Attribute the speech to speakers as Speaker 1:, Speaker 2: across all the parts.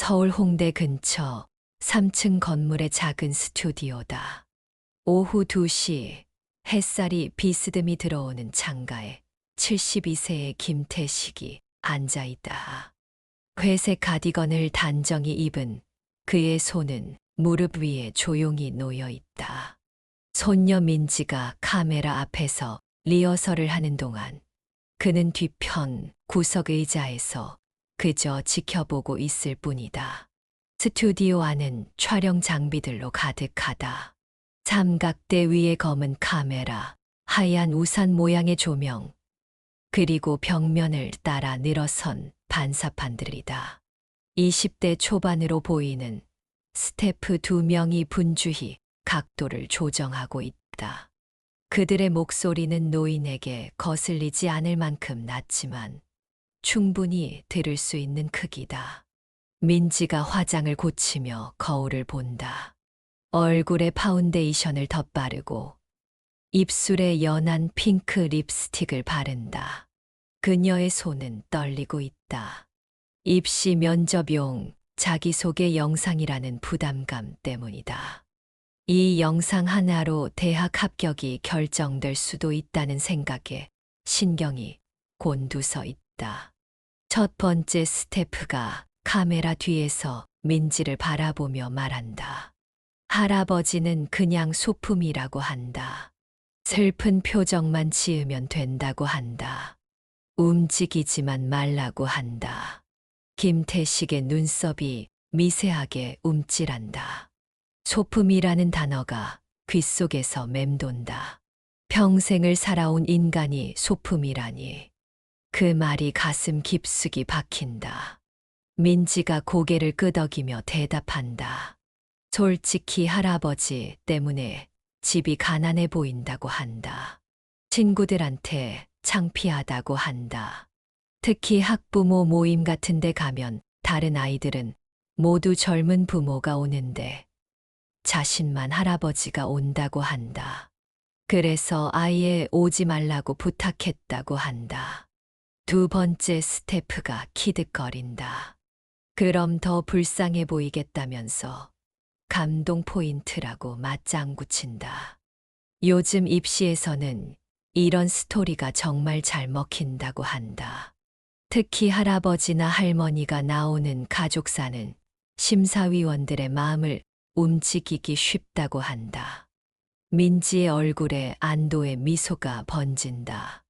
Speaker 1: 서울 홍대 근처 3층 건물의 작은 스튜디오다. 오후 2시 햇살이 비스듬히 들어오는 창가에 72세의 김태식이 앉아 있다. 회색 가디건을 단정히 입은 그의 손은 무릎 위에 조용히 놓여 있다. 손녀 민지가 카메라 앞에서 리허설을 하는 동안 그는 뒤편 구석 의자에서 그저 지켜보고 있을 뿐이다. 스튜디오 안은 촬영 장비들로 가득하다. 삼각대 위에 검은 카메라, 하얀 우산 모양의 조명, 그리고 벽면을 따라 늘어선 반사판들이다. 20대 초반으로 보이는 스태프 2명이 분주히 각도를 조정하고 있다. 그들의 목소리는 노인에게 거슬리지 않을 만큼 낮지만 충분히 들을 수 있는 크기다. 민지가 화장을 고치며 거울을 본다. 얼굴에 파운데이션을 덧바르고 입술에 연한 핑크 립스틱을 바른다. 그녀의 손은 떨리고 있다. 입시 면접용 자기소개 영상이라는 부담감 때문이다. 이 영상 하나로 대학 합격이 결정될 수도 있다는 생각에 신경이 곤두서 있다. 첫 번째 스태프가 카메라 뒤에서 민지를 바라보며 말한다. 할아버지는 그냥 소품이라고 한다. 슬픈 표정만 지으면 된다고 한다. 움직이지만 말라고 한다. 김태식의 눈썹이 미세하게 움찔한다. 소품이라는 단어가 귓속에서 맴돈다. 평생을 살아온 인간이 소품이라니. 그 말이 가슴 깊숙이 박힌다. 민지가 고개를 끄덕이며 대답한다. 솔직히 할아버지 때문에 집이 가난해 보인다고 한다. 친구들한테 창피하다고 한다. 특히 학부모 모임 같은 데 가면 다른 아이들은 모두 젊은 부모가 오는데 자신만 할아버지가 온다고 한다. 그래서 아예 오지 말라고 부탁했다고 한다. 두 번째 스태프가 키득거린다. 그럼 더 불쌍해 보이겠다면서 감동 포인트라고 맞장구 친다. 요즘 입시에서는 이런 스토리가 정말 잘 먹힌다고 한다. 특히 할아버지나 할머니가 나오는 가족사는 심사위원들의 마음을 움직이기 쉽다고 한다. 민지의 얼굴에 안도의 미소가 번진다.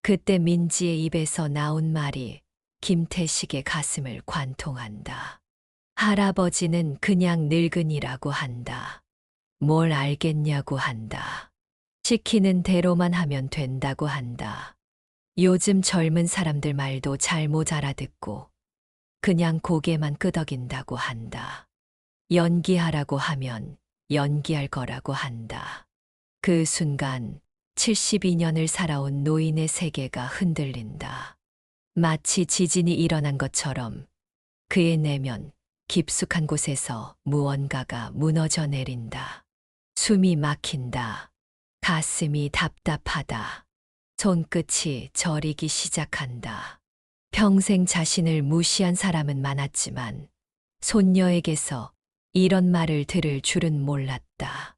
Speaker 1: 그때 민지의 입에서 나온 말이 김태식의 가슴을 관통한다. 할아버지는 그냥 늙은이라고 한다. 뭘 알겠냐고 한다. 시키는 대로만 하면 된다고 한다. 요즘 젊은 사람들 말도 잘 못 알아듣고 그냥 고개만 끄덕인다고 한다. 연기하라고 하면 연기할 거라고 한다. 그 순간 72년을 살아온 노인의 세계가 흔들린다. 마치 지진이 일어난 것처럼 그의 내면 깊숙한 곳에서 무언가가 무너져 내린다. 숨이 막힌다. 가슴이 답답하다. 손끝이 저리기 시작한다. 평생 자신을 무시한 사람은 많았지만 손녀에게서 이런 말을 들을 줄은 몰랐다.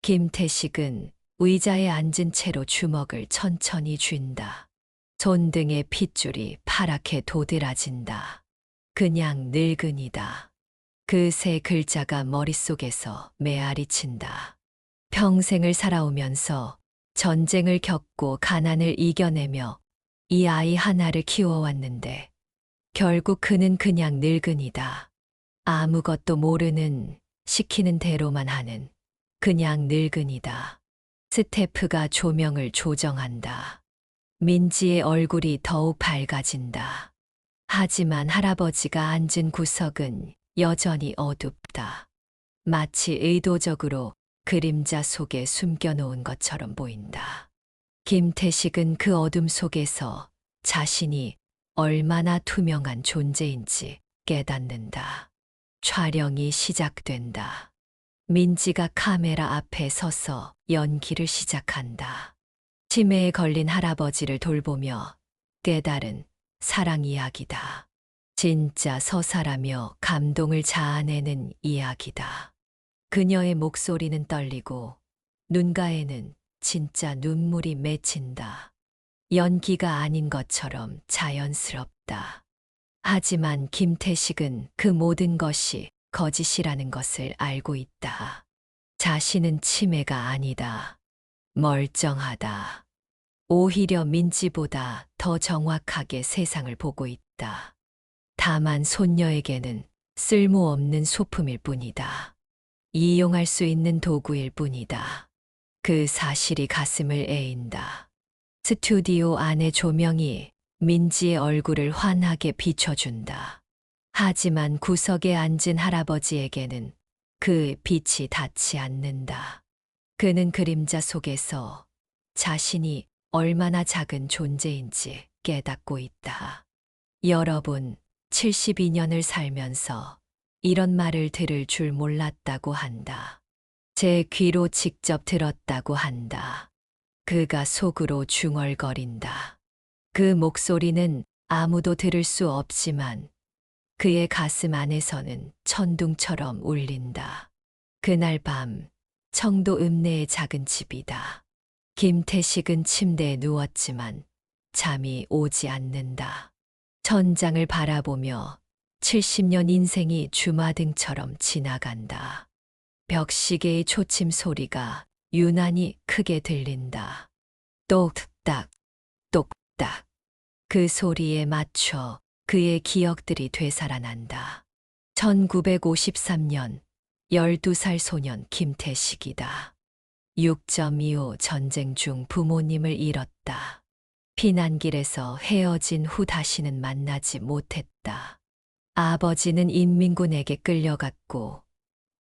Speaker 1: 김태식은 의자에 앉은 채로 주먹을 천천히 쥔다. 손등의 핏줄이 파랗게 도드라진다. 그냥 늙은이다. 그 세 글자가 머릿속에서 메아리친다. 평생을 살아오면서 전쟁을 겪고 가난을 이겨내며 이 아이 하나를 키워왔는데 결국 그는 그냥 늙은이다. 아무것도 모르는, 시키는 대로만 하는 그냥 늙은이다. 스태프가 조명을 조정한다. 민지의 얼굴이 더욱 밝아진다. 하지만 할아버지가 앉은 구석은 여전히 어둡다. 마치 의도적으로 그림자 속에 숨겨놓은 것처럼 보인다. 김태식은 그 어둠 속에서 자신이 얼마나 투명한 존재인지 깨닫는다. 촬영이 시작된다. 민지가 카메라 앞에 서서 연기를 시작한다. 치매에 걸린 할아버지를 돌보며 깨달은 사랑 이야기다. 진짜 서사라며 감동을 자아내는 이야기다. 그녀의 목소리는 떨리고 눈가에는 진짜 눈물이 맺힌다. 연기가 아닌 것처럼 자연스럽다. 하지만 김태식은 그 모든 것이 거짓이라는 것을 알고 있다. 자신은 치매가 아니다. 멀쩡하다. 오히려 민지보다 더 정확하게 세상을 보고 있다. 다만 손녀에게는 쓸모없는 소품일 뿐이다. 이용할 수 있는 도구일 뿐이다. 그 사실이 가슴을 에인다. 스튜디오 안의 조명이 민지의 얼굴을 환하게 비춰준다. 하지만 구석에 앉은 할아버지에게는 그 빛이 닿지 않는다. 그는 그림자 속에서 자신이 얼마나 작은 존재인지 깨닫고 있다. 여러분, 72년을 살면서 이런 말을 들을 줄 몰랐다고 한다. 제 귀로 직접 들었다고 한다. 그가 속으로 중얼거린다. 그 목소리는 아무도 들을 수 없지만 그의 가슴 안에서는 천둥처럼 울린다. 그날 밤, 청도 읍내의 작은 집이다. 김태식은 침대에 누웠지만 잠이 오지 않는다. 천장을 바라보며 70년 인생이 주마등처럼 지나간다. 벽시계의 초침 소리가 유난히 크게 들린다. 똑딱, 똑딱. 그 소리에 맞춰 그의 기억들이 되살아난다. 1953년 12살 소년 김태식이다. 6.25 전쟁 중 부모님을 잃었다. 피난길에서 헤어진 후 다시는 만나지 못했다. 아버지는 인민군에게 끌려갔고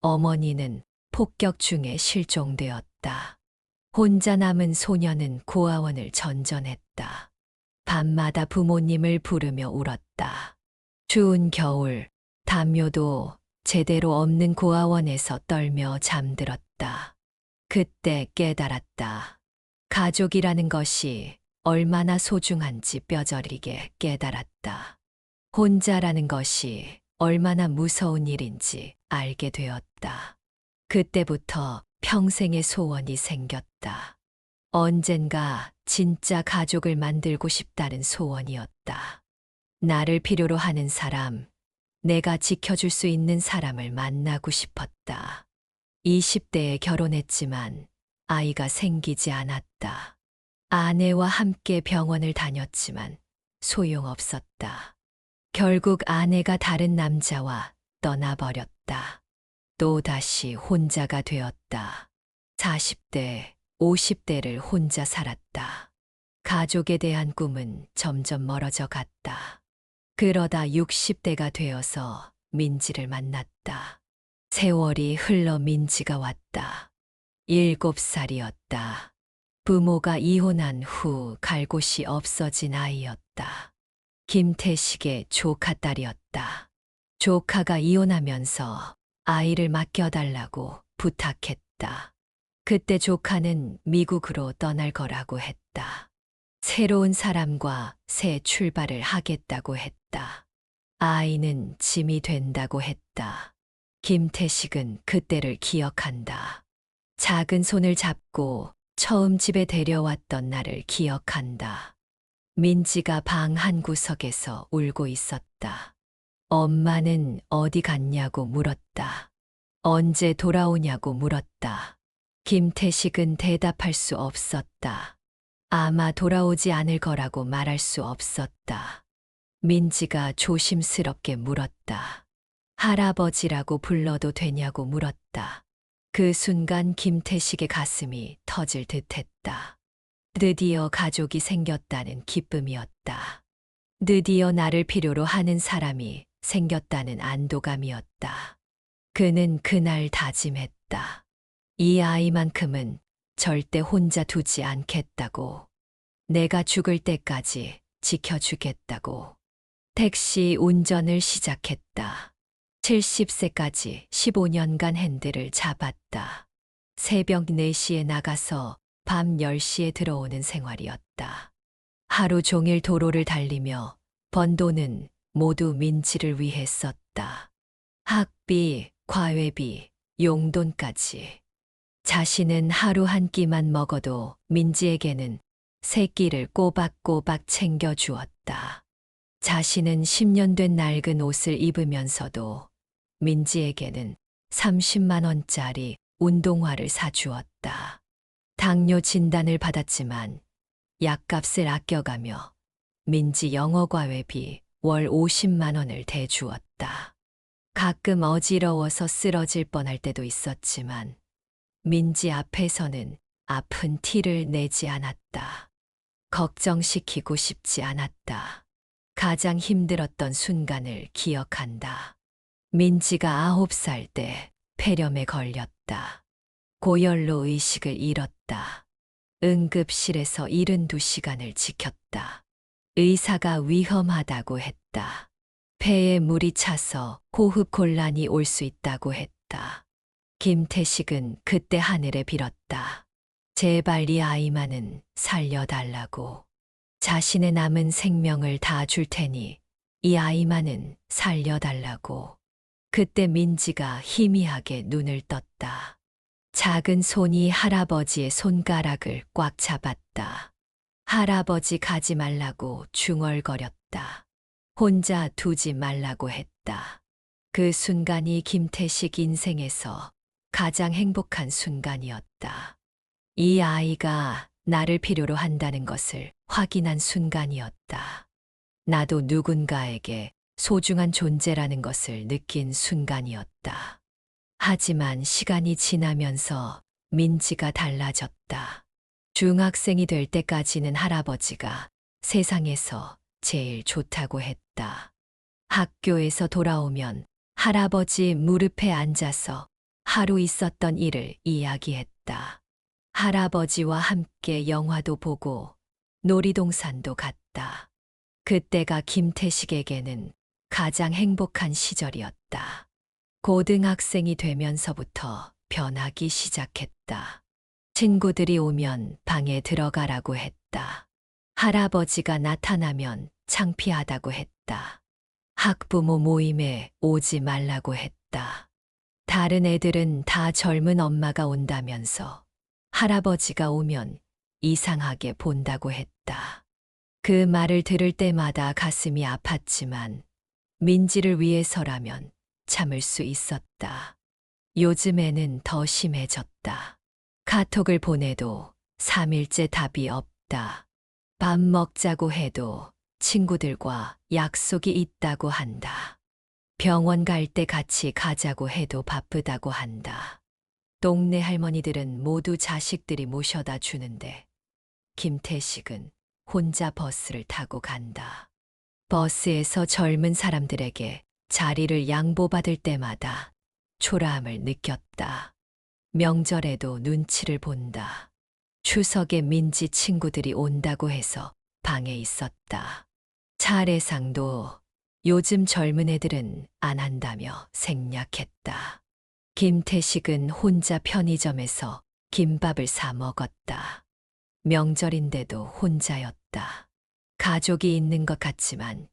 Speaker 1: 어머니는 폭격 중에 실종되었다. 혼자 남은 소녀는 고아원을 전전했다. 밤마다 부모님을 부르며 울었다. 추운 겨울, 담요도 제대로 없는 고아원에서 떨며 잠들었다. 그때 깨달았다. 가족이라는 것이 얼마나 소중한지 뼈저리게 깨달았다. 혼자라는 것이 얼마나 무서운 일인지 알게 되었다. 그때부터 평생의 소원이 생겼다. 언젠가 진짜 가족을 만들고 싶다는 소원이었다. 나를 필요로 하는 사람, 내가 지켜줄 수 있는 사람을 만나고 싶었다. 20대에 결혼했지만 아이가 생기지 않았다. 아내와 함께 병원을 다녔지만 소용없었다. 결국 아내가 다른 남자와 떠나버렸다. 또다시 혼자가 되었다. 40대, 50대를 혼자 살았다. 가족에 대한 꿈은 점점 멀어져 갔다. 그러다 60대가 되어서 민지를 만났다. 세월이 흘러 민지가 왔다. 7살이었다. 부모가 이혼한 후 갈 곳이 없어진 아이였다. 김태식의 조카 딸이었다. 조카가 이혼하면서 아이를 맡겨달라고 부탁했다. 그때 조카는 미국으로 떠날 거라고 했다. 새로운 사람과 새 출발을 하겠다고 했다. 아이는 짐이 된다고 했다. 김태식은 그때를 기억한다. 작은 손을 잡고 처음 집에 데려왔던 날을 기억한다. 민지가 방 한 구석에서 울고 있었다. 엄마는 어디 갔냐고 물었다. 언제 돌아오냐고 물었다. 김태식은 대답할 수 없었다. 아마 돌아오지 않을 거라고 말할 수 없었다. 민지가 조심스럽게 물었다. 할아버지라고 불러도 되냐고 물었다. 그 순간 김태식의 가슴이 터질 듯했다. 드디어 가족이 생겼다는 기쁨이었다. 드디어 나를 필요로 하는 사람이 생겼다는 안도감이었다. 그는 그날 다짐했다. 이 아이만큼은 절대 혼자 두지 않겠다고. 내가 죽을 때까지 지켜주겠다고. 택시 운전을 시작했다. 70세까지 15년간 핸들을 잡았다. 새벽 4시에 나가서 밤 10시에 들어오는 생활이었다. 하루 종일 도로를 달리며 번 돈은 모두 민지를 위해 썼다. 학비, 과외비, 용돈까지. 자신은 하루 한 끼만 먹어도 민지에게는 세 끼를 꼬박꼬박 챙겨주었다. 자신은 10년 된 낡은 옷을 입으면서도 민지에게는 30만 원짜리 운동화를 사주었다. 당뇨 진단을 받았지만 약값을 아껴가며 민지 영어과외비 월 50만 원을 대주었다. 가끔 어지러워서 쓰러질 뻔할 때도 있었지만 민지 앞에서는 아픈 티를 내지 않았다. 걱정시키고 싶지 않았다. 가장 힘들었던 순간을 기억한다. 민지가 9살 때 폐렴에 걸렸다. 고열로 의식을 잃었다. 응급실에서 72시간을 지켰다. 의사가 위험하다고 했다. 폐에 물이 차서 호흡 곤란이 올 수 있다고 했다. 김태식은 그때 하늘에 빌었다. 제발 이 아이만은 살려달라고. 자신의 남은 생명을 다 줄 테니 이 아이만은 살려달라고. 그때 민지가 희미하게 눈을 떴다. 작은 손이 할아버지의 손가락을 꽉 잡았다. 할아버지 가지 말라고 중얼거렸다. 혼자 두지 말라고 했다. 그 순간이 김태식 인생에서 가장 행복한 순간이었다. 이 아이가 나를 필요로 한다는 것을 확인한 순간이었다. 나도 누군가에게 소중한 존재라는 것을 느낀 순간이었다. 하지만 시간이 지나면서 민지가 달라졌다. 중학생이 될 때까지는 할아버지가 세상에서 제일 좋다고 했다. 학교에서 돌아오면 할아버지 무릎에 앉아서 하루 있었던 일을 이야기했다. 할아버지와 함께 영화도 보고 놀이동산도 갔다. 그때가 김태식에게는 가장 행복한 시절이었다. 고등학생이 되면서부터 변하기 시작했다. 친구들이 오면 방에 들어가라고 했다. 할아버지가 나타나면 창피하다고 했다. 학부모 모임에 오지 말라고 했다. 다른 애들은 다 젊은 엄마가 온다면서 할아버지가 오면 이상하게 본다고 했다. 그 말을 들을 때마다 가슴이 아팠지만 민지를 위해서라면 참을 수 있었다. 요즘에는 더 심해졌다. 카톡을 보내도 3일째 답이 없다. 밥 먹자고 해도 친구들과 약속이 있다고 한다. 병원 갈 때 같이 가자고 해도 바쁘다고 한다. 동네 할머니들은 모두 자식들이 모셔다 주는데 김태식은 혼자 버스를 타고 간다. 버스에서 젊은 사람들에게 자리를 양보받을 때마다 초라함을 느꼈다. 명절에도 눈치를 본다. 추석에 민지 친구들이 온다고 해서 방에 있었다. 차례상도 요즘 젊은 애들은 안 한다며 생략했다. 김태식은 혼자 편의점에서 김밥을 사 먹었다. 명절인데도 혼자였다. 가족이 있는 것 같지만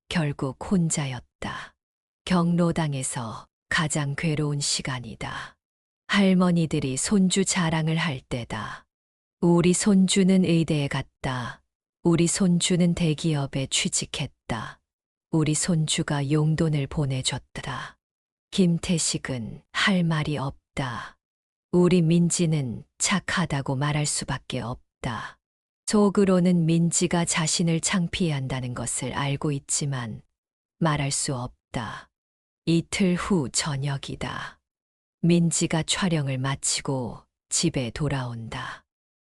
Speaker 1: 결국 혼자였다. 경로당에서 가장 괴로운 시간이다. 할머니들이 손주 자랑을 할 때다. 우리 손주는 의대에 갔다. 우리 손주는 대기업에 취직했다. 우리 손주가 용돈을 보내줬다. 김태식은 할 말이 없다. 우리 민지는 착하다고 말할 수밖에 없다. 속으로는 민지가 자신을 창피해한다는 것을 알고 있지만 말할 수 없다. 이틀 후 저녁이다. 민지가 촬영을 마치고 집에 돌아온다.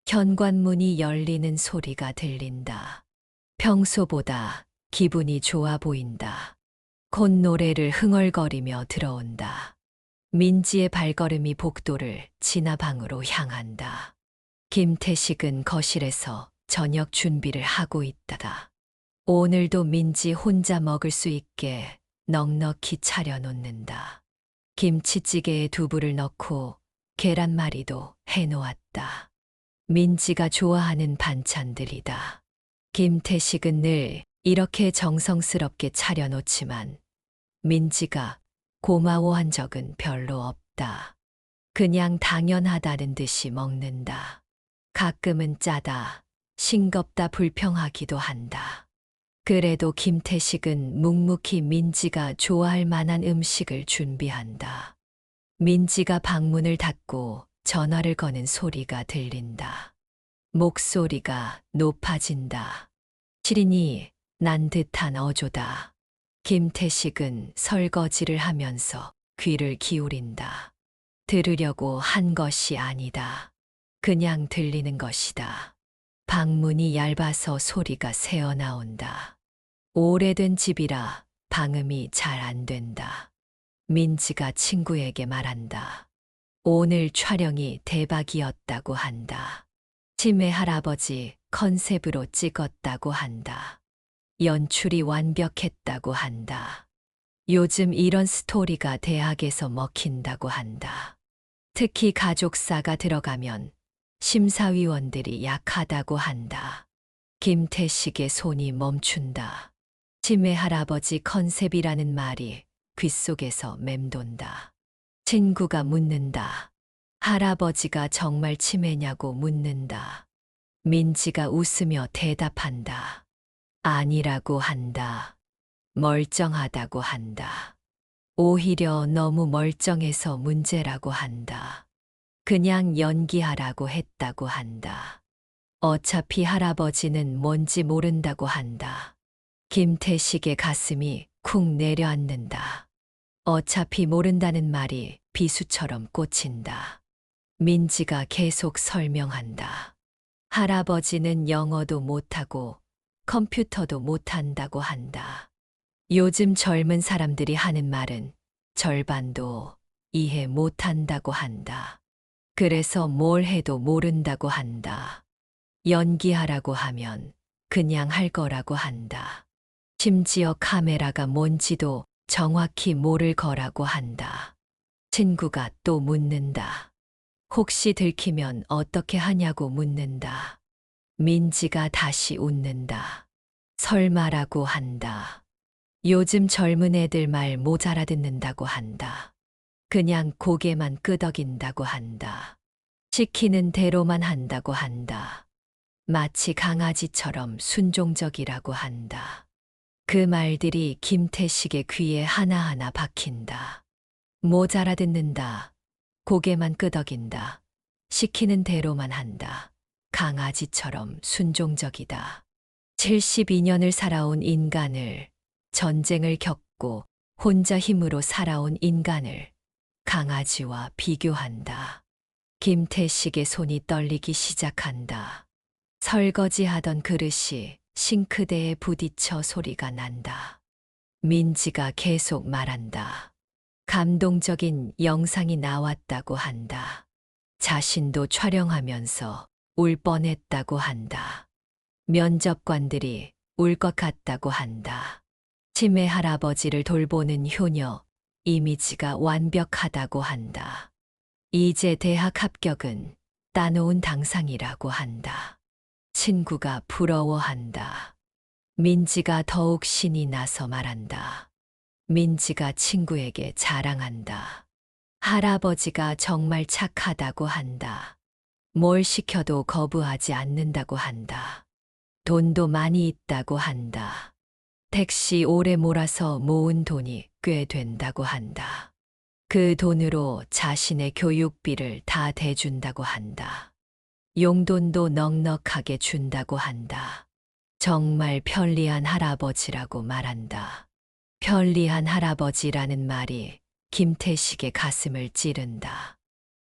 Speaker 1: 현관문이 열리는 소리가 들린다. 평소보다 기분이 좋아 보인다. 콧노래를 흥얼거리며 들어온다. 민지의 발걸음이 복도를 지나 방으로 향한다. 김태식은 거실에서 저녁 준비를 하고 있다. 오늘도 민지 혼자 먹을 수 있게 넉넉히 차려놓는다. 김치찌개에 두부를 넣고 계란말이도 해놓았다. 민지가 좋아하는 반찬들이다. 김태식은 늘 이렇게 정성스럽게 차려놓지만 민지가 고마워한 적은 별로 없다. 그냥 당연하다는 듯이 먹는다. 가끔은 짜다, 싱겁다 불평하기도 한다. 그래도 김태식은 묵묵히 민지가 좋아할 만한 음식을 준비한다. 민지가 방문을 닫고 전화를 거는 소리가 들린다. 목소리가 높아진다. 시린이 난 듯한 어조다. 김태식은 설거지를 하면서 귀를 기울인다. 들으려고 한 것이 아니다. 그냥 들리는 것이다. 방문이 얇아서 소리가 새어나온다. 오래된 집이라 방음이 잘 안 된다. 민지가 친구에게 말한다. 오늘 촬영이 대박이었다고 한다. 치매 할아버지 컨셉으로 찍었다고 한다. 연출이 완벽했다고 한다. 요즘 이런 스토리가 대학에서 먹힌다고 한다. 특히 가족사가 들어가면 심사위원들이 약하다고 한다. 김태식의 손이 멈춘다. 치매 할아버지 컨셉이라는 말이 귓속에서 맴돈다. 친구가 묻는다. 할아버지가 정말 치매냐고 묻는다. 민지가 웃으며 대답한다. 아니라고 한다. 멀쩡하다고 한다. 오히려 너무 멀쩡해서 문제라고 한다. 그냥 연기하라고 했다고 한다. 어차피 할아버지는 뭔지 모른다고 한다. 김태식의 가슴이 쿵 내려앉는다. 어차피 모른다는 말이 비수처럼 꽂힌다. 민지가 계속 설명한다. 할아버지는 영어도 못하고 컴퓨터도 못한다고 한다. 요즘 젊은 사람들이 하는 말은 절반도 이해 못한다고 한다. 그래서 뭘 해도 모른다고 한다. 연기하라고 하면 그냥 할 거라고 한다. 심지어 카메라가 뭔지도 정확히 모를 거라고 한다. 친구가 또 묻는다. 혹시 들키면 어떻게 하냐고 묻는다. 민지가 다시 웃는다. 설마라고 한다. 요즘 젊은 애들 말 못 알아듣는다고 한다. 그냥 고개만 끄덕인다고 한다. 시키는 대로만 한다고 한다. 마치 강아지처럼 순종적이라고 한다. 그 말들이 김태식의 귀에 하나하나 박힌다. 못 알아듣는다. 고개만 끄덕인다. 시키는 대로만 한다. 강아지처럼 순종적이다. 72년을 살아온 인간을, 전쟁을 겪고 혼자 힘으로 살아온 인간을 강아지와 비교한다. 김태식의 손이 떨리기 시작한다. 설거지하던 그릇이 싱크대에 부딪혀 소리가 난다. 민지가 계속 말한다. 감동적인 영상이 나왔다고 한다. 자신도 촬영하면서 울 뻔했다고 한다. 면접관들이 울 것 같다고 한다. 치매 할아버지를 돌보는 효녀, 이미지가 완벽하다고 한다. 이제 대학 합격은 따놓은 당상이라고 한다. 친구가 부러워한다. 민지가 더욱 신이 나서 말한다. 민지가 친구에게 자랑한다. 할아버지가 정말 착하다고 한다. 뭘 시켜도 거부하지 않는다고 한다. 돈도 많이 있다고 한다. 택시 오래 몰아서 모은 돈이 꽤 된다고 한다. 그 돈으로 자신의 교육비를 다 대준다고 한다. 용돈도 넉넉하게 준다고 한다. 정말 편리한 할아버지라고 말한다. 편리한 할아버지라는 말이 김태식의 가슴을 찌른다.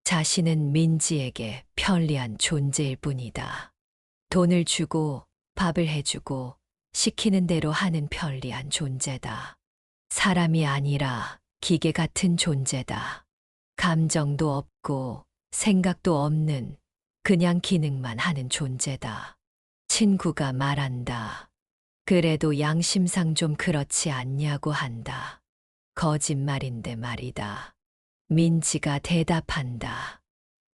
Speaker 1: 자신은 민지에게 편리한 존재일 뿐이다. 돈을 주고 밥을 해주고 시키는 대로 하는 편리한 존재다. 사람이 아니라 기계 같은 존재다. 감정도 없고 생각도 없는 그냥 기능만 하는 존재다. 친구가 말한다. 그래도 양심상 좀 그렇지 않냐고 한다. 거짓말인데 말이다. 민지가 대답한다.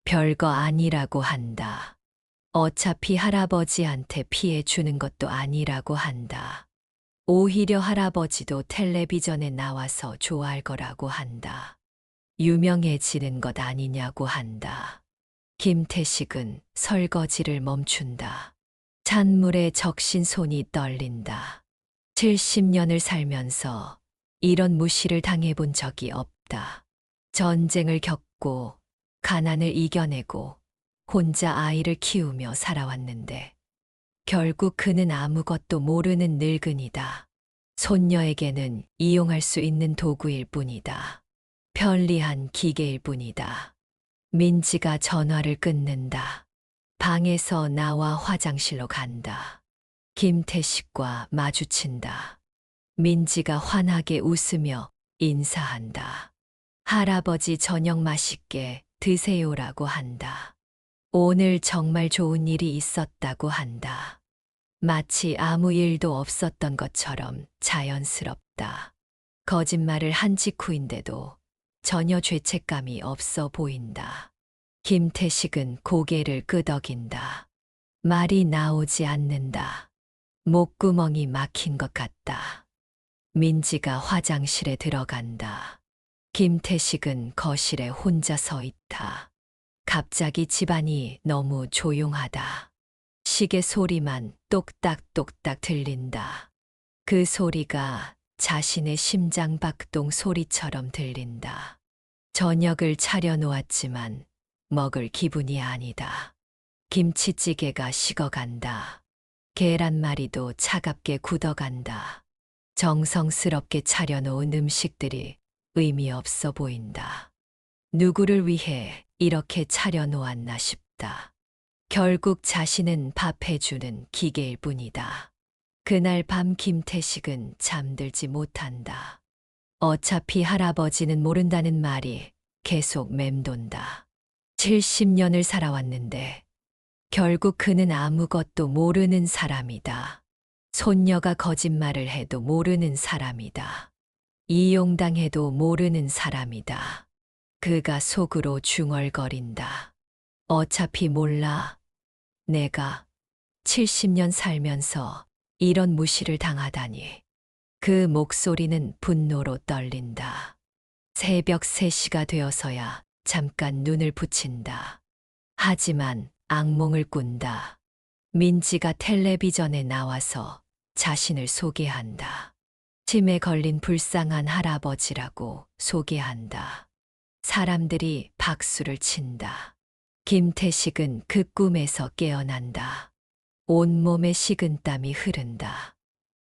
Speaker 1: 별거 아니라고 한다. 어차피 할아버지한테 피해 주는 것도 아니라고 한다. 오히려 할아버지도 텔레비전에 나와서 좋아할 거라고 한다. 유명해지는 것 아니냐고 한다. 김태식은 설거지를 멈춘다. 찬물에 적신 손이 떨린다. 70년을 살면서 이런 무시를 당해본 적이 없다. 전쟁을 겪고 가난을 이겨내고 혼자 아이를 키우며 살아왔는데 결국 그는 아무것도 모르는 늙은이다. 손녀에게는 이용할 수 있는 도구일 뿐이다. 편리한 기계일 뿐이다. 민지가 전화를 끊는다. 방에서 나와 화장실로 간다. 김태식과 마주친다. 민지가 환하게 웃으며 인사한다. 할아버지 저녁 맛있게 드세요라고 한다. 오늘 정말 좋은 일이 있었다고 한다. 마치 아무 일도 없었던 것처럼 자연스럽다. 거짓말을 한 직후인데도 전혀 죄책감이 없어 보인다. 김태식은 고개를 끄덕인다. 말이 나오지 않는다. 목구멍이 막힌 것 같다. 민지가 화장실에 들어간다. 김태식은 거실에 혼자 서 있다. 갑자기 집안이 너무 조용하다. 시계 소리만 똑딱똑딱 들린다. 그 소리가 자신의 심장 박동 소리처럼 들린다. 저녁을 차려놓았지만 먹을 기분이 아니다. 김치찌개가 식어간다. 계란말이도 차갑게 굳어간다. 정성스럽게 차려놓은 음식들이 의미 없어 보인다. 누구를 위해 이렇게 차려놓았나 싶다. 결국 자신은 밥 해주는 기계일 뿐이다. 그날 밤 김태식은 잠들지 못한다. 어차피 할아버지는 모른다는 말이 계속 맴돈다. 70년을 살아왔는데 결국 그는 아무것도 모르는 사람이다. 손녀가 거짓말을 해도 모르는 사람이다. 이용당해도 모르는 사람이다. 그가 속으로 중얼거린다. 어차피 몰라. 내가 70년 살면서 이런 무시를 당하다니. 그 목소리는 분노로 떨린다. 새벽 3시가 되어서야 잠깐 눈을 붙인다. 하지만 악몽을 꾼다. 민지가 텔레비전에 나와서 자신을 소개한다. 침에 걸린 불쌍한 할아버지라고 소개한다. 사람들이 박수를 친다. 김태식은 그 꿈에서 깨어난다. 온몸에 식은땀이 흐른다.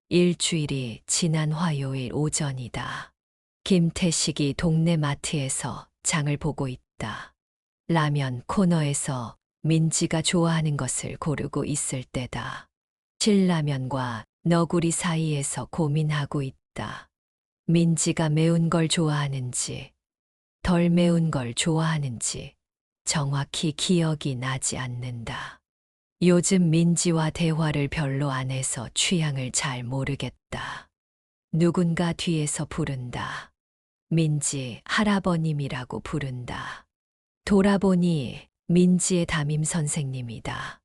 Speaker 1: 일주일이 지난 화요일 오전이다. 김태식이 동네 마트에서 장을 보고 있다. 라면 코너에서 민지가 좋아하는 것을 고르고 있을 때다. 신라면과 너구리 사이에서 고민하고 있다. 민지가 매운 걸 좋아하는지, 덜 매운 걸 좋아하는지 정확히 기억이 나지 않는다. 요즘 민지와 대화를 별로 안 해서 취향을 잘 모르겠다. 누군가 뒤에서 부른다. 민지 할아버님이라고 부른다. 돌아보니 민지의 담임 선생님이다.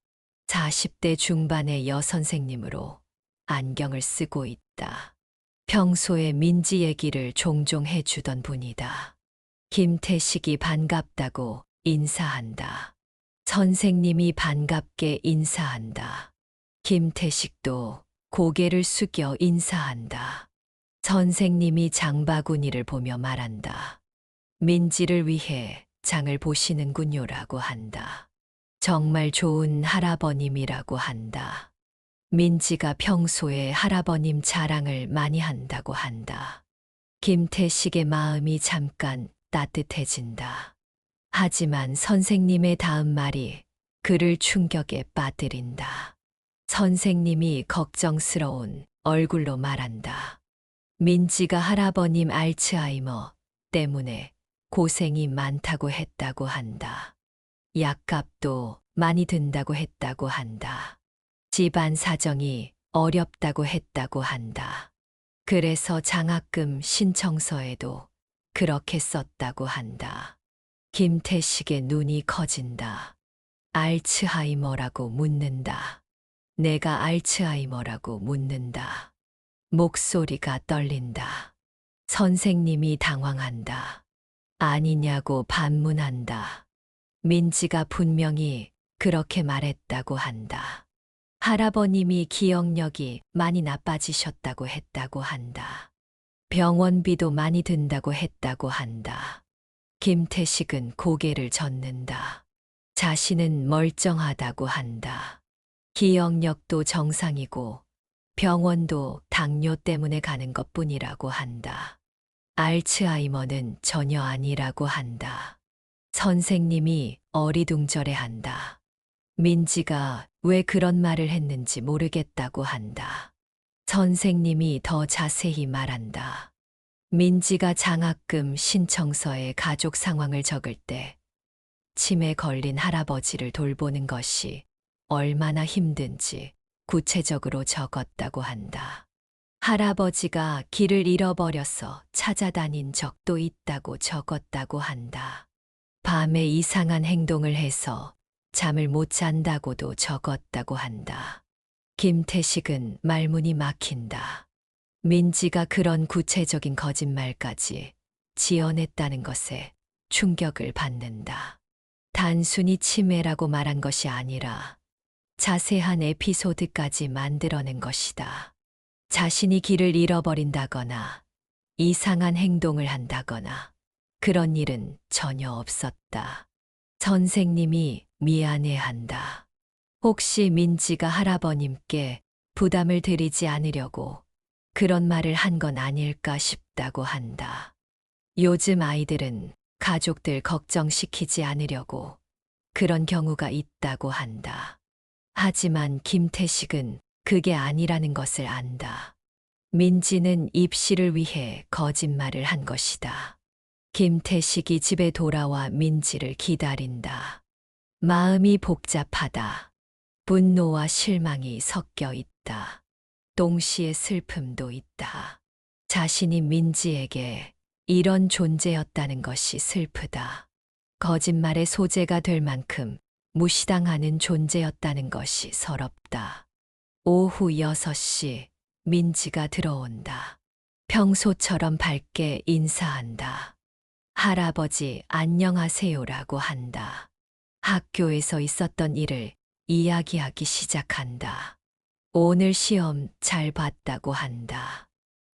Speaker 1: 40대 중반의 여선생님으로 안경을 쓰고 있다. 평소에 민지 얘기를 종종 해주던 분이다. 김태식이 반갑다고 인사한다. 선생님이 반갑게 인사한다. 김태식도 고개를 숙여 인사한다. 선생님이 장바구니를 보며 말한다. 민지를 위해 장을 보시는군요라고 한다. 정말 좋은 할아버님이라고 한다. 민지가 평소에 할아버님 자랑을 많이 한다고 한다. 김태식의 마음이 잠깐 따뜻해진다. 하지만 선생님의 다음 말이 그를 충격에 빠뜨린다. 선생님이 걱정스러운 얼굴로 말한다. 민지가 할아버님 알츠하이머 때문에 고생이 많다고 했다고 한다. 약값도 많이 든다고 했다고 한다. 집안 사정이 어렵다고 했다고 한다. 그래서 장학금 신청서에도 그렇게 썼다고 한다. 김태식의 눈이 커진다. 알츠하이머라고 묻는다. 내가 알츠하이머라고 묻는다. 목소리가 떨린다. 선생님이 당황한다. 아니냐고 반문한다. 민지가 분명히 그렇게 말했다고 한다. 할아버님이 기억력이 많이 나빠지셨다고 했다고 한다. 병원비도 많이 든다고 했다고 한다. 김태식은 고개를 젓는다. 자신은 멀쩡하다고 한다. 기억력도 정상이고 병원도 당뇨 때문에 가는 것뿐이라고 한다. 알츠하이머는 전혀 아니라고 한다. 선생님이 어리둥절해 한다. 민지가 왜 그런 말을 했는지 모르겠다고 한다. 선생님이 더 자세히 말한다. 민지가 장학금 신청서에 가족 상황을 적을 때 치매 걸린 할아버지를 돌보는 것이 얼마나 힘든지 구체적으로 적었다고 한다. 할아버지가 길을 잃어버려서 찾아다닌 적도 있다고 적었다고 한다. 밤에 이상한 행동을 해서 잠을 못 잔다고도 적었다고 한다. 김태식은 말문이 막힌다. 민지가 그런 구체적인 거짓말까지 지어냈다는 것에 충격을 받는다. 단순히 치매라고 말한 것이 아니라 자세한 에피소드까지 만들어낸 것이다. 자신이 길을 잃어버린다거나 이상한 행동을 한다거나 그런 일은 전혀 없었다. 선생님이 미안해한다. 혹시 민지가 할아버님께 부담을 드리지 않으려고 그런 말을 한 건 아닐까 싶다고 한다. 요즘 아이들은 가족들 걱정시키지 않으려고 그런 경우가 있다고 한다. 하지만 김태식은 그게 아니라는 것을 안다. 민지는 입시를 위해 거짓말을 한 것이다. 김태식이 집에 돌아와 민지를 기다린다. 마음이 복잡하다. 분노와 실망이 섞여 있다. 동시에 슬픔도 있다. 자신이 민지에게 이런 존재였다는 것이 슬프다. 거짓말의 소재가 될 만큼 무시당하는 존재였다는 것이 서럽다. 오후 6시 민지가 들어온다. 평소처럼 밝게 인사한다. 할아버지 안녕하세요라고 한다. 학교에서 있었던 일을 이야기하기 시작한다. 오늘 시험 잘 봤다고 한다.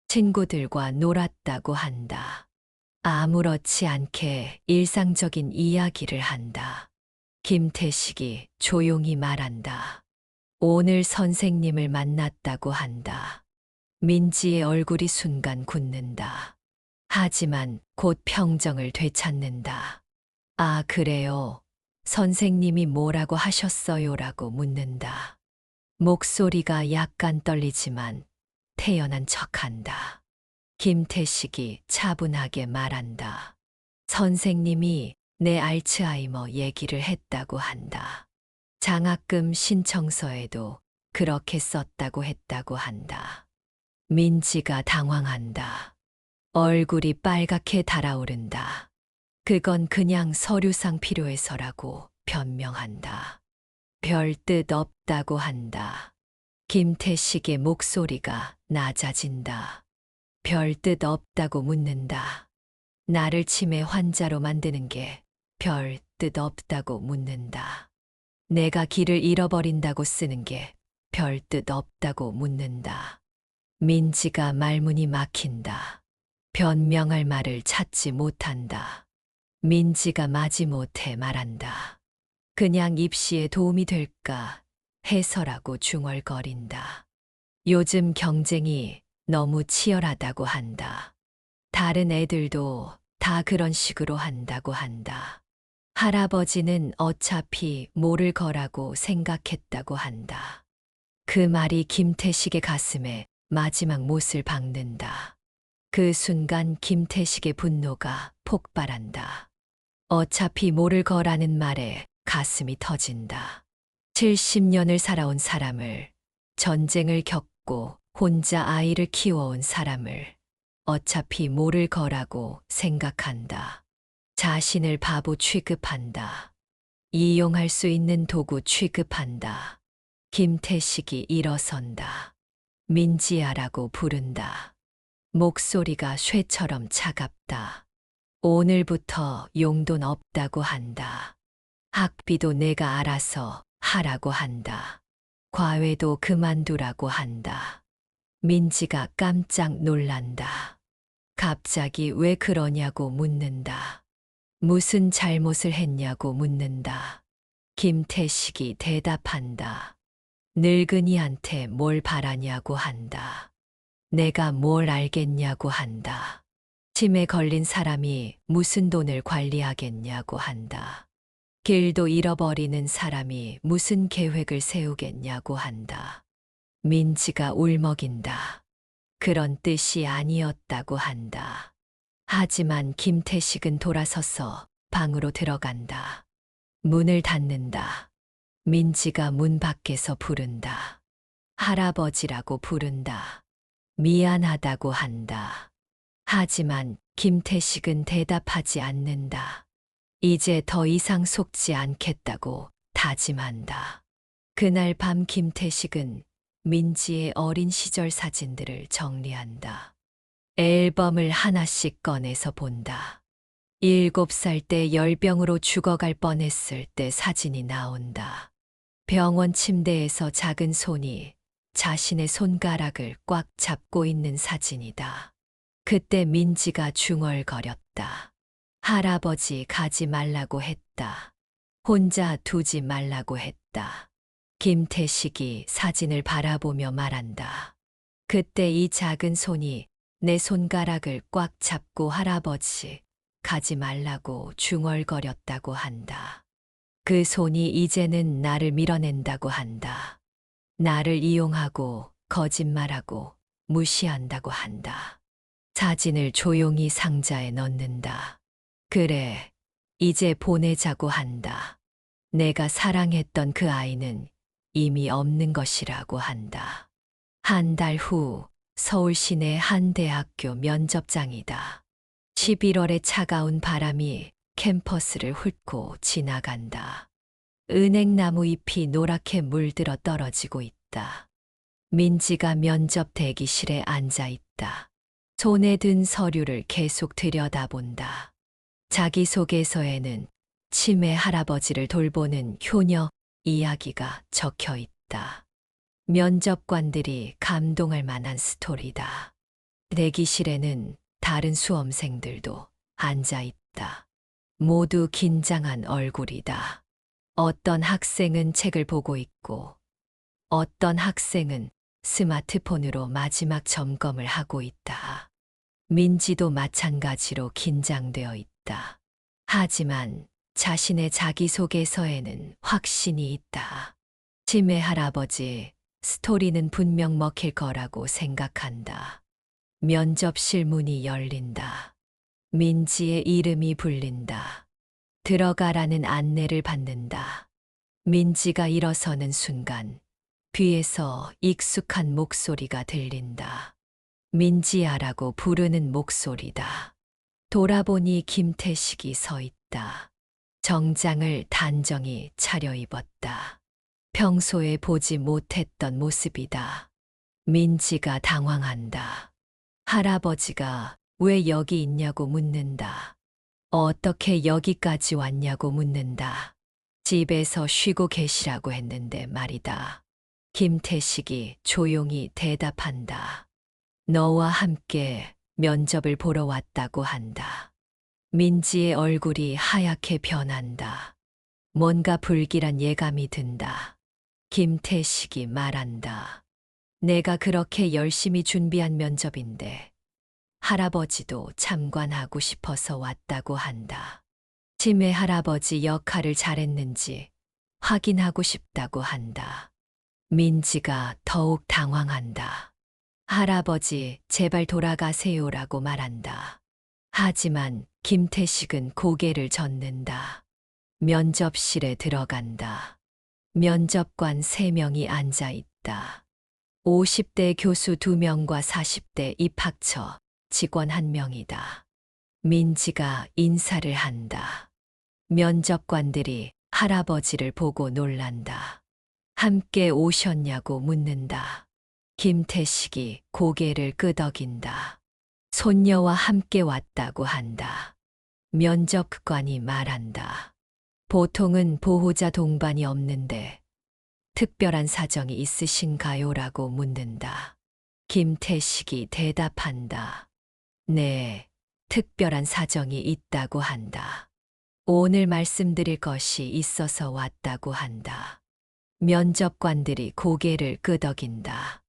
Speaker 1: 친구들과 놀았다고 한다. 아무렇지 않게 일상적인 이야기를 한다. 김태식이 조용히 말한다. 오늘 선생님을 만났다고 한다. 민지의 얼굴이 순간 굳는다. 하지만 곧 평정을 되찾는다. 아, 그래요. 선생님이 뭐라고 하셨어요라고 묻는다. 목소리가 약간 떨리지만 태연한 척한다. 김태식이 차분하게 말한다. 선생님이 내 알츠하이머 얘기를 했다고 한다. 장학금 신청서에도 그렇게 썼다고 했다고 한다. 민지가 당황한다. 얼굴이 빨갛게 달아오른다. 그건 그냥 서류상 필요해서라고 변명한다. 별 뜻 없다고 한다. 김태식의 목소리가 낮아진다. 별 뜻 없다고 묻는다. 나를 치매 환자로 만드는 게 별 뜻 없다고 묻는다. 내가 길을 잃어버린다고 쓰는 게 별 뜻 없다고 묻는다. 민지가 말문이 막힌다. 변명할 말을 찾지 못한다. 민지가 마지못해 말한다. 그냥 입시에 도움이 될까 해서라고 중얼거린다. 요즘 경쟁이 너무 치열하다고 한다. 다른 애들도 다 그런 식으로 한다고 한다. 할아버지는 어차피 모를 거라고 생각했다고 한다. 그 말이 김태식의 가슴에 마지막 못을 박는다. 그 순간 김태식의 분노가 폭발한다. 어차피 모를 거라는 말에 가슴이 터진다. 70년을 살아온 사람을, 전쟁을 겪고 혼자 아이를 키워온 사람을 어차피 모를 거라고 생각한다. 자신을 바보 취급한다. 이용할 수 있는 도구 취급한다. 김태식이 일어선다. 민지야라고 부른다. 목소리가 쇠처럼 차갑다. 오늘부터 용돈 없다고 한다. 학비도 내가 알아서 하라고 한다. 과외도 그만두라고 한다. 민지가 깜짝 놀란다. 갑자기 왜 그러냐고 묻는다. 무슨 잘못을 했냐고 묻는다. 김태식이 대답한다. 늙은이한테 뭘 바라냐고 한다. 내가 뭘 알겠냐고 한다. 치매 걸린 사람이 무슨 돈을 관리하겠냐고 한다. 길도 잃어버리는 사람이 무슨 계획을 세우겠냐고 한다. 민지가 울먹인다. 그런 뜻이 아니었다고 한다. 하지만 김태식은 돌아서서 방으로 들어간다. 문을 닫는다. 민지가 문 밖에서 부른다. 할아버지라고 부른다. 미안하다고 한다. 하지만 김태식은 대답하지 않는다. 이제 더 이상 속지 않겠다고 다짐한다. 그날 밤 김태식은 민지의 어린 시절 사진들을 정리한다. 앨범을 하나씩 꺼내서 본다. 7살 때 열병으로 죽어갈 뻔했을 때 사진이 나온다. 병원 침대에서 작은 손이 자신의 손가락을 꽉 잡고 있는 사진이다. 그때 민지가 중얼거렸다. 할아버지 가지 말라고 했다. 혼자 두지 말라고 했다. 김태식이 사진을 바라보며 말한다. 그때 이 작은 손이 내 손가락을 꽉 잡고 할아버지 가지 말라고 중얼거렸다고 한다. 그 손이 이제는 나를 밀어낸다고 한다. 나를 이용하고 거짓말하고 무시한다고 한다. 사진을 조용히 상자에 넣는다. 그래, 이제 보내자고 한다. 내가 사랑했던 그 아이는 이미 없는 것이라고 한다. 한 달 후 서울 시내 한 대학교 면접장이다. 11월의 차가운 바람이 캠퍼스를 훑고 지나간다. 은행나무 잎이 노랗게 물들어 떨어지고 있다. 민지가 면접 대기실에 앉아 있다. 손에 든 서류를 계속 들여다본다. 자기소개서에는 치매 할아버지를 돌보는 효녀 이야기가 적혀 있다. 면접관들이 감동할 만한 스토리다. 대기실에는 다른 수험생들도 앉아 있다. 모두 긴장한 얼굴이다. 어떤 학생은 책을 보고 있고, 어떤 학생은 스마트폰으로 마지막 점검을 하고 있다. 민지도 마찬가지로 긴장되어 있다. 하지만 자신의 자기소개서에는 확신이 있다. 치매 할아버지, 스토리는 분명 먹힐 거라고 생각한다. 면접실 문이 열린다. 민지의 이름이 불린다. 들어가라는 안내를 받는다. 민지가 일어서는 순간 뒤에서 익숙한 목소리가 들린다. 민지야라고 부르는 목소리다. 돌아보니 김태식이 서 있다. 정장을 단정히 차려입었다. 평소에 보지 못했던 모습이다. 민지가 당황한다. 할아버지가 왜 여기 있냐고 묻는다. 어떻게 여기까지 왔냐고 묻는다. 집에서 쉬고 계시라고 했는데 말이다. 김태식이 조용히 대답한다. 너와 함께 면접을 보러 왔다고 한다. 민지의 얼굴이 하얗게 변한다. 뭔가 불길한 예감이 든다. 김태식이 말한다. 내가 그렇게 열심히 준비한 면접인데 할아버지도 참관하고 싶어서 왔다고 한다. 치매 할아버지 역할을 잘했는지 확인하고 싶다고 한다. 민지가 더욱 당황한다. 할아버지, 제발 돌아가세요라고 말한다. 하지만 김태식은 고개를 젓는다. 면접실에 들어간다. 면접관 3명이 앉아 있다. 50대 교수 2명과 40대 입학처 직원 1명이다. 민지가 인사를 한다. 면접관들이 할아버지를 보고 놀란다. 함께 오셨냐고 묻는다. 김태식이 고개를 끄덕인다. 손녀와 함께 왔다고 한다. 면접관이 말한다. 보통은 보호자 동반이 없는데 특별한 사정이 있으신가요?라고 묻는다. 김태식이 대답한다. 네, 특별한 사정이 있다고 한다. 오늘 말씀드릴 것이 있어서 왔다고 한다. 면접관들이 고개를 끄덕인다.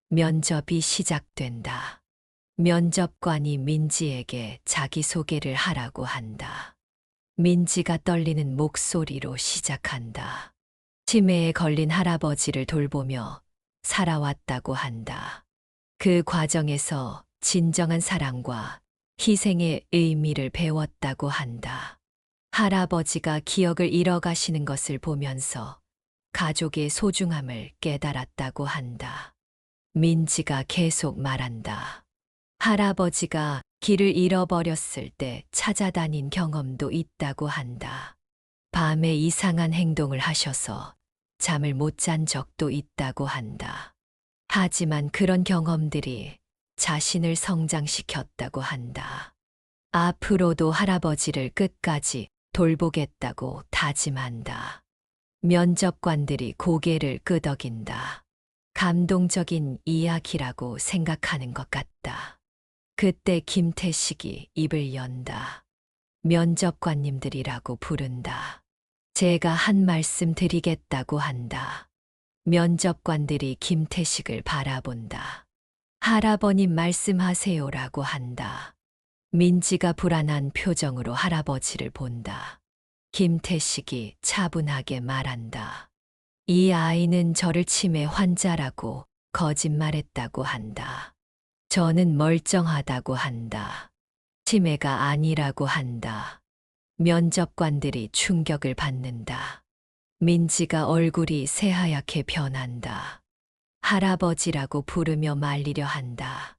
Speaker 1: 면접이 시작된다. 면접관이 민지에게 자기소개를 하라고 한다. 민지가 떨리는 목소리로 시작한다. 치매에 걸린 할아버지를 돌보며 살아왔다고 한다. 그 과정에서 진정한 사랑과 희생의 의미를 배웠다고 한다. 할아버지가 기억을 잃어가시는 것을 보면서 가족의 소중함을 깨달았다고 한다. 민지가 계속 말한다. 할아버지가 길을 잃어버렸을 때 찾아다닌 경험도 있다고 한다. 밤에 이상한 행동을 하셔서 잠을 못 잔 적도 있다고 한다. 하지만 그런 경험들이 자신을 성장시켰다고 한다. 앞으로도 할아버지를 끝까지 돌보겠다고 다짐한다. 면접관들이 고개를 끄덕인다. 감동적인 이야기라고 생각하는 것 같다. 그때 김태식이 입을 연다. 면접관님들이라고 부른다. 제가 한 말씀 드리겠다고 한다. 면접관들이 김태식을 바라본다. 할아버님 말씀하세요라고 한다. 민지가 불안한 표정으로 할아버지를 본다. 김태식이 차분하게 말한다. 이 아이는 저를 치매 환자라고 거짓말했다고 한다. 저는 멀쩡하다고 한다. 치매가 아니라고 한다. 면접관들이 충격을 받는다. 민지가 얼굴이 새하얗게 변한다. 할아버지라고 부르며 말리려 한다.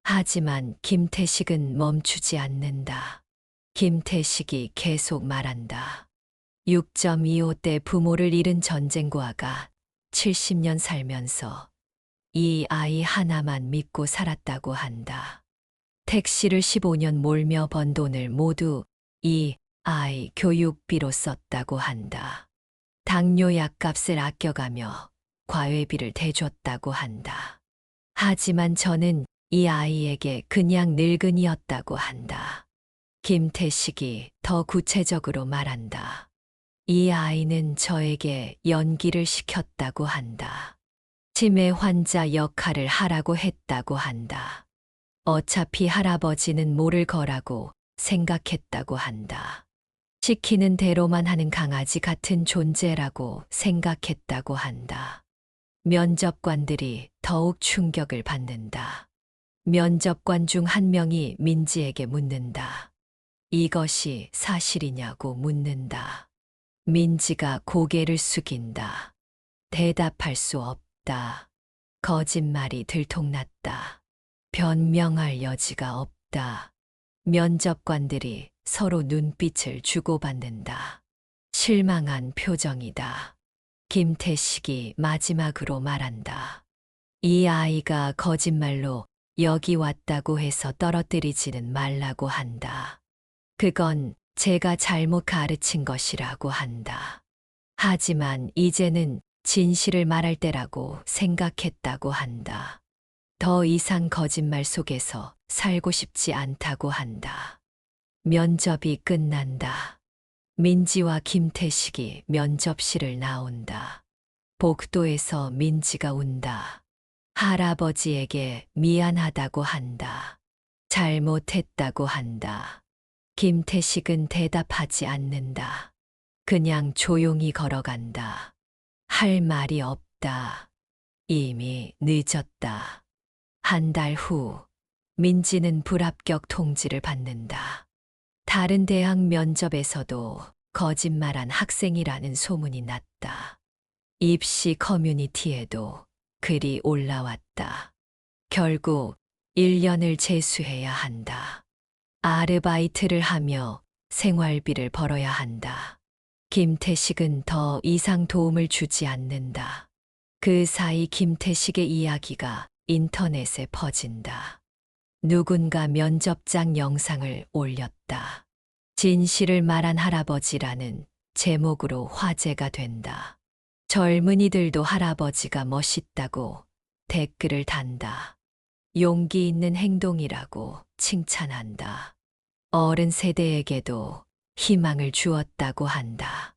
Speaker 1: 하지만 김태식은 멈추지 않는다. 김태식이 계속 말한다. 6.25 때 부모를 잃은 전쟁고아가 70년 살면서 이 아이 하나만 믿고 살았다고 한다. 택시를 15년 몰며 번 돈을 모두 이 아이 교육비로 썼다고 한다. 당뇨 약값을 아껴가며 과외비를 대줬다고 한다. 하지만 저는 이 아이에게 그냥 늙은이였다고 한다. 김태식이 더 구체적으로 말한다. 이 아이는 저에게 연기를 시켰다고 한다. 치매 환자 역할을 하라고 했다고 한다. 어차피 할아버지는 모를 거라고 생각했다고 한다. 시키는 대로만 하는 강아지 같은 존재라고 생각했다고 한다. 면접관들이 더욱 충격을 받는다. 면접관 중 한 명이 민지에게 묻는다. 이것이 사실이냐고 묻는다. 민지가 고개를 숙인다. 대답할 수 없다. 거짓말이 들통났다. 변명할 여지가 없다. 면접관들이 서로 눈빛을 주고받는다. 실망한 표정이다. 김태식이 마지막으로 말한다. 이 아이가 거짓말로 여기 왔다고 해서 떨어뜨리지는 말라고 한다. 그건 제가 잘못 가르친 것이라고 한다. 하지만 이제는 진실을 말할 때라고 생각했다고 한다. 더 이상 거짓말 속에서 살고 싶지 않다고 한다. 면접이 끝난다. 민지와 김태식이 면접실을 나온다. 복도에서 민지가 운다. 할아버지에게 미안하다고 한다. 잘못했다고 한다. 김태식은 대답하지 않는다. 그냥 조용히 걸어간다. 할 말이 없다. 이미 늦었다. 한 달 후, 민지는 불합격 통지를 받는다. 다른 대학 면접에서도 거짓말한 학생이라는 소문이 났다. 입시 커뮤니티에도 글이 올라왔다. 결국 1년을 재수해야 한다. 아르바이트를 하며 생활비를 벌어야 한다. 김태식은 더 이상 도움을 주지 않는다. 그 사이 김태식의 이야기가 인터넷에 퍼진다. 누군가 면접장 영상을 올렸다. 진실을 말한 할아버지라는 제목으로 화제가 된다. 젊은이들도 할아버지가 멋있다고 댓글을 단다. 용기 있는 행동이라고 칭찬한다. 어른 세대에게도 희망을 주었다고 한다.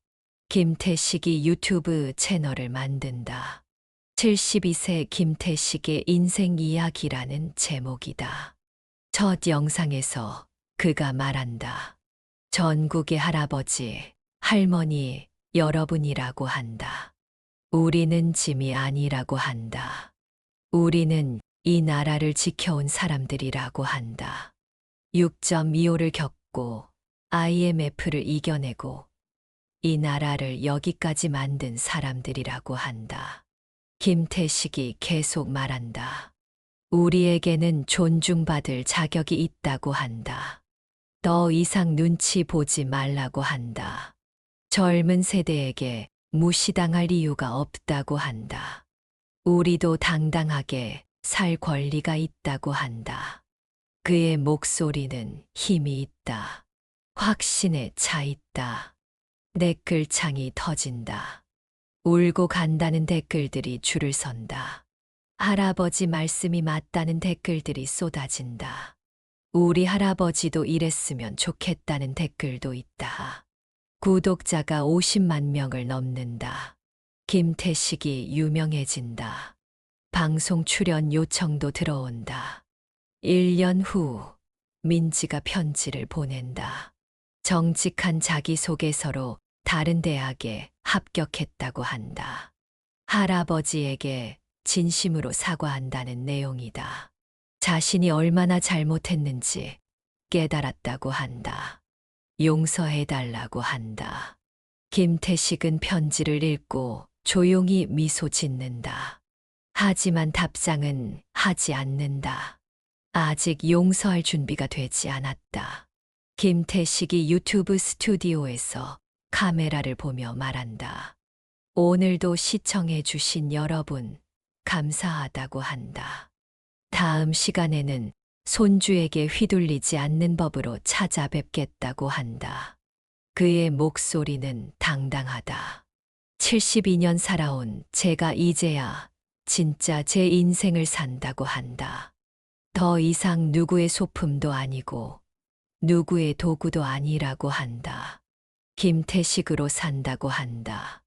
Speaker 1: 김태식이 유튜브 채널을 만든다. 72세 김태식의 인생 이야기라는 제목이다. 첫 영상에서 그가 말한다. 전국의 할아버지, 할머니, 여러분이라고 한다. 우리는 짐이 아니라고 한다. 우리는 이 나라를 지켜온 사람들이라고 한다. 6.25를 겪고 IMF를 이겨내고 이 나라를 여기까지 만든 사람들이라고 한다. 김태식이 계속 말한다. 우리에게는 존중받을 자격이 있다고 한다. 더 이상 눈치 보지 말라고 한다. 젊은 세대에게 무시당할 이유가 없다고 한다. 우리도 당당하게 살 권리가 있다고 한다. 그의 목소리는 힘이 있다. 확신에 차 있다. 댓글창이 터진다. 울고 간다는 댓글들이 줄을 선다. 할아버지 말씀이 맞다는 댓글들이 쏟아진다. 우리 할아버지도 이랬으면 좋겠다는 댓글도 있다. 구독자가 50만 명을 넘는다. 김태식이 유명해진다. 방송 출연 요청도 들어온다. 1년 후 민지가 편지를 보낸다. 정직한 자기소개서로 다른 대학에 합격했다고 한다. 할아버지에게 진심으로 사과한다는 내용이다. 자신이 얼마나 잘못했는지 깨달았다고 한다. 용서해달라고 한다. 김태식은 편지를 읽고 조용히 미소 짓는다. 하지만 답장은 하지 않는다. 아직 용서할 준비가 되지 않았다. 김태식이 유튜브 스튜디오에서 카메라를 보며 말한다. 오늘도 시청해 주신 여러분, 감사하다고 한다. 다음 시간에는 손주에게 휘둘리지 않는 법으로 찾아뵙겠다고 한다. 그의 목소리는 당당하다. 72년 살아온 제가 이제야 진짜 제 인생을 산다고 한다. 더 이상 누구의 소품도 아니고 누구의 도구도 아니라고 한다. 김태식으로 산다고 한다.